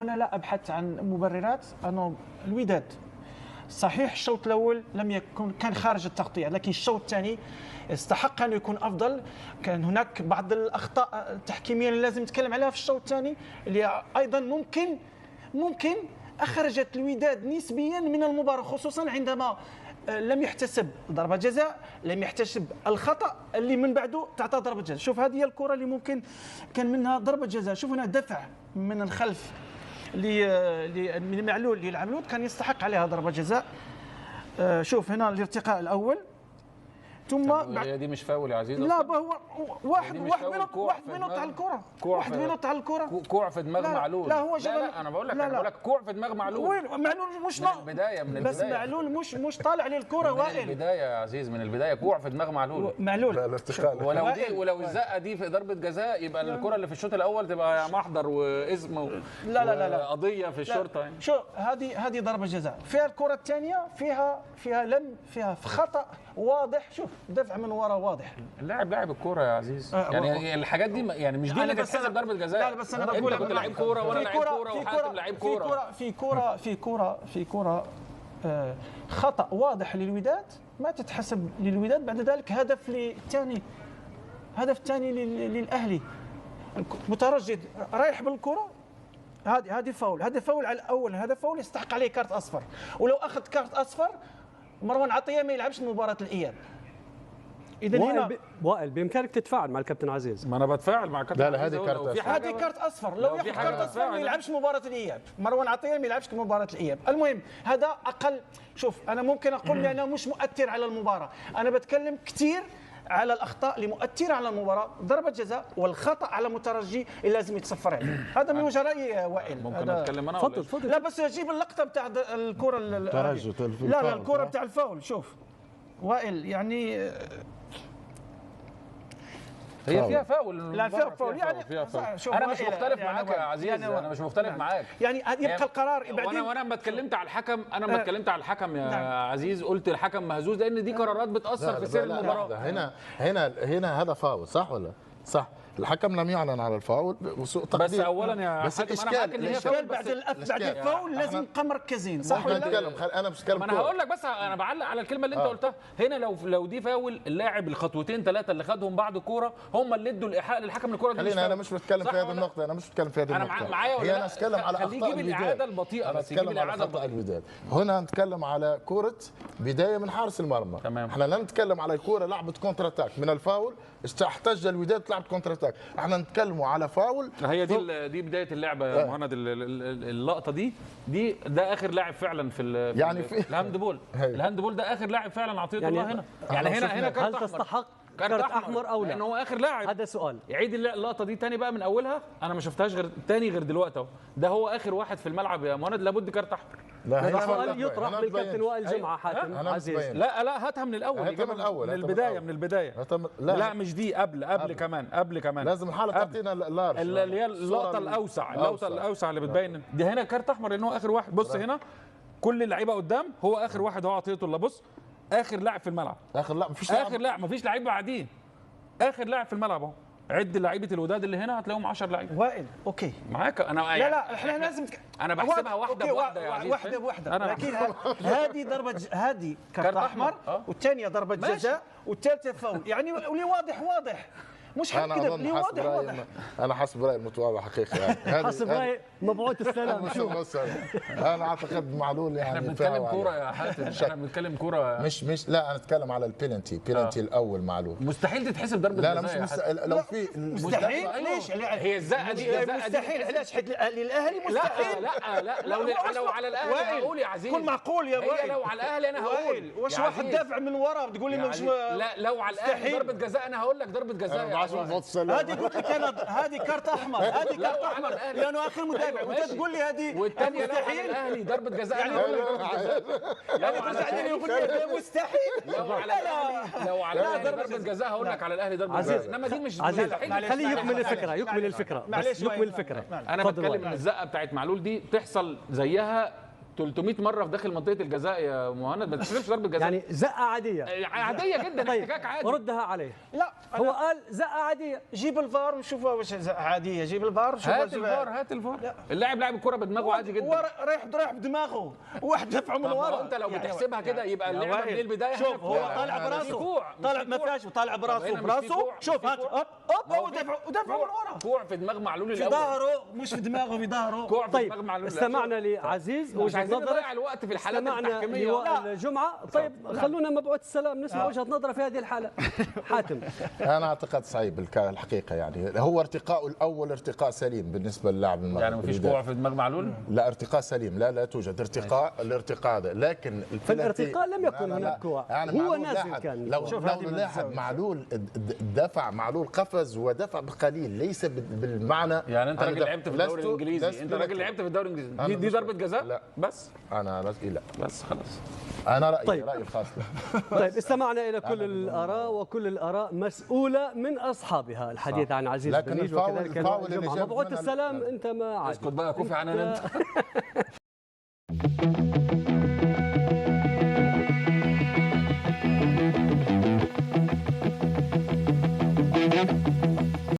أنا لا أبحث عن مبررات. أنا الوداد صحيح الشوط الأول لم يكن كان خارج التغطية، لكن الشوط الثاني استحق أن يكون أفضل. كان هناك بعض الأخطاء التحكيمية اللي لازم نتكلم عليها في الشوط الثاني، اللي أيضا ممكن أخرجت الوداد نسبيا من المباراة، خصوصا عندما لم يحتسب ضربة جزاء، لم يحتسب الخطأ اللي من بعده تعطى ضربة جزاء. شوف هذه الكرة اللي ممكن كان منها ضربة جزاء. شوف هنا دفع من الخلف من معلول للعملود، كان يستحق عليها ضربة جزاء. شوف هنا الارتقاء الأول، ثم هي دي مش فاول يا عزيز؟ لا هو واحد بينط على الكرة، واحد بينط على الكرة، كوع في دماغ معلول. لا هو لا انا بقول لك كوع في دماغ معلول. وين معلول؟ مش من البداية بس معلول مش طالع للكرة وائل. من البداية يا عزيز، من البداية كوع في دماغ معلول. ولو الزقة دي في ضربة جزاء يبقى الكرة اللي في الشوط الأول تبقى محضر واسم لا قضية في الشرطة يعني. شو هذه ضربة جزاء. فيها الكرة الثانية فيها خطأ واضح. شوف دفع من وراء واضح. اللاعب لاعب الكوره يا عزيز، يعني الحاجات دي يعني مش دي اللي تتحسب ضربه جزاء. لا بس انا بقول انت كنت لعيب كوره وانا لعيب كوره وحاتم لعيب كوره. في كوره خطأ واضح للوداد ما تتحسب للوداد. بعد ذلك هدف الثاني للاهلي، مترجد رايح بالكره. هذه فاول، هذا فاول على الاول، هذا فاول يستحق عليه كارت اصفر. ولو اخذ كارت اصفر مروان عطيه ما يلعبش مباراه الاياب. اذا هنا وائل بامكانك تتفاعل مع الكابتن عزيز. ما انا بتفاعل مع كابتن. لا هذه كارت اصفر، هذه كارت اصفر. لو ياخذ كارت اصفر ما يلعبش مباراه الاياب. مروان عطيه ما يلعبش مباراه الاياب. المهم هذا اقل. شوف انا ممكن اقول لانه مش مؤثر على المباراه، انا بتكلم كثير على الاخطاء اللي مؤثره على المباراه. ضربه جزاء والخطا على مترجي اللي لازم يتصفر عليه. هذا من وجه رايي وائل. ممكن اتكلم انا؟ تفضل. لا بس جيب اللقطه بتاع الكره لا الكره بتاع الفاول. شوف وائل يعني هي فيها فاول. لا فيها فاول يعني. انا مش مختلف معاك يا عزيز، انا مش مختلف معاك. يعني يبقى القرار بعدين. وانا لما اتكلمت على الحكم، يا عزيز قلت الحكم مهزوز لان دي قرارات بتاثر في سير المباراه. هنا هذا فاول صح ولا صح؟ الحكم لم يعلن على الفاول وسوء تقدير. بس اولا يا بس الاشكال بعد الفاول لازم نبقى مركزين صح ولا لا؟ انا مش بتكلم. انا هقول لك، بس انا بعلق على الكلمه اللي انت قلتها. هنا لو دي فاول، اللاعب الخطوتين ثلاثه اللي خدهم بعد الكوره هم اللي ادوا الايحاء للحكم الكوره. خلينا انا مش بتكلم في هذه النقطه، انا معايا ولا انا اتكلم على اخطاء الوداد. الاعاده البطيئه، بس يجيب الاعاده الوداد. هنا نتكلم على كوره بدايه من حارس المرمى. تمام. احنا لا نتكلم على كوره لعبت كونتر اتاك من الفاول، احتج الوداد لعبت كونتر اتاك. احنا نتكلموا على فاول. هي دي بدايه اللعبه يا مهند. اللقطه دي ده اخر لاعب فعلا في يعني في الهاندبول. الهاندبول ده اخر لاعب فعلا عطيه الله هنا. يعني هنا كارت هل تستحق كارت احمر او لا؟ لانه هو اخر لاعب. هذا سؤال. يعيد اللقطه دي تاني بقى من اولها. انا ما شفتهاش غير دلوقتي اهو. ده هو اخر واحد في الملعب يا مهند، لابد كارت احمر. هذا سؤال يطرح للكابتن وائل جمعه حاتم عزيز. لا هاتها من الاول. من البدايه. لا مش دي، قبل كمان لازم الحاله تعطينا اللارج اللي هي اللقطه الاوسع اللي بتبين دي. هنا كارت احمر لان هو اخر واحد. بص هنا كل اللعيبه قدام، هو اخر واحد هو عطيته الله. بص اخر لاعب في الملعب، اخر لاعب مفيش لعيب بعديه، اخر لاعب في الملعب اهو. عد لعيبه الوداد اللي هنا هتلاقيهم 10 لعيبه. وائل اوكي معاك انا. لا احنا لازم انا بحسبها واحده بواحده يا عزيز. واحده لكن هذه ضربه هذه كارت احمر، والثانيه ضربه جزاء، والثالثه فاول. يعني ولي واضح مش كده اللي واضح. انا حسب رايي المتواضع حقيقي يعني. حسب رايي مبعوث السلام. شوف انا اعتقد معلول يعني. احنا بنتكلم كوره يا حاتم، احنا بنتكلم كوره. مش لا انا اتكلم على البينالتي الاول معلول. مستحيل تتحسب ضربه جزاء. لا مش لو في مستحيل. ليش هي الزقه دي مستحيل؟ علاش؟ حيت للاهلي مستحيل. لا لو على الاهلي هقول يا عزيز. كل معقول يا وائل. لو على الاهلي انا هقول واش واحد دافع من ورا بتقول لي مش. لا لو على الاهلي ضربه جزاء انا هقول لك ضربه جزاء. هذه قلت لك انا هذه كارت احمر، هذه كارت احمر لانه اخر مدافع، وانت تقول لي هذه والثانيه لو على الاهلي ضربه جزاء يعني اقول لك ضربه جزاء. يعني ترجع لي يقول لي مستحيل. لو على الاهلي ضربه جزاء هقول لك على الاهلي ضربه جزاء، انما دي مش مستحيل. خليه يكمل الفكره. معلش يكمل الفكره. انا بتكلم ان الزقه بتاعت معلول دي تحصل زيها 300 مره في داخل منطقه الجزاء يا مهند، ما تحسبش ضربه جزاء. يعني زقه عاديه عاديه جدا، طيب احتكاك عادي. ردها عليه. لا هو قال زقه عاديه. جيب الفار وشوفها واش عاديه. جيب الفار شوفها. هات الفار. اللاعب لاعب الكره بدماغه عادي جدا. هو رايح بدماغه، واحد دفعه من ورا. انت لو بتحسبها كده يبقى اللعبه من البدايه. شوف هو طالع براسه، طالع ما فيهاش، طالع براسه. شوف هات هوب هو دفعه من ورا. كوع في دماغ معلول في الاول. ظهره، مش في دماغه، في ظهره. كوع في طيب دماغ معلول. استمعنا لعزيز مش عايزين وجهه نظره. نضيع الوقت في الحالات استمعنا التحكيميه. لوائل الجمعه. طيب خلونا مبعوث السلام نسمع وجهه نظره في هذه الحاله. حاتم. انا اعتقد صعيب الحقيقه، يعني هو ارتقاء الاول ارتقاء سليم بالنسبه للاعب المغربي. يعني مفيش كوع في دماغ معلول؟ لا ارتقاء سليم، لا توجد ارتقاء. الارتقاء هذا، لكن في الارتقاء لم يكن هناك كوع، هو نازل كان. لو لاعب معلول دفع، معلول قفز ودفع بقليل، ليس بالمعنى. يعني انت راجل لعبت في الدوري الانجليزي، انت راجل لعبت في الدوري الانجليزي، دي ضربه جزاء؟ لا بس انا لا بس خلاص. انا رايي طيب. رايي الخاص. طيب استمعنا الى كل الاراء، وكل الاراء مسؤوله من اصحابها. الحديث عن عزيز لكن بنيج وكذلك الجمعه. مبعوث السلام انت ما عاد اسكت بقى كوفي عننا انت.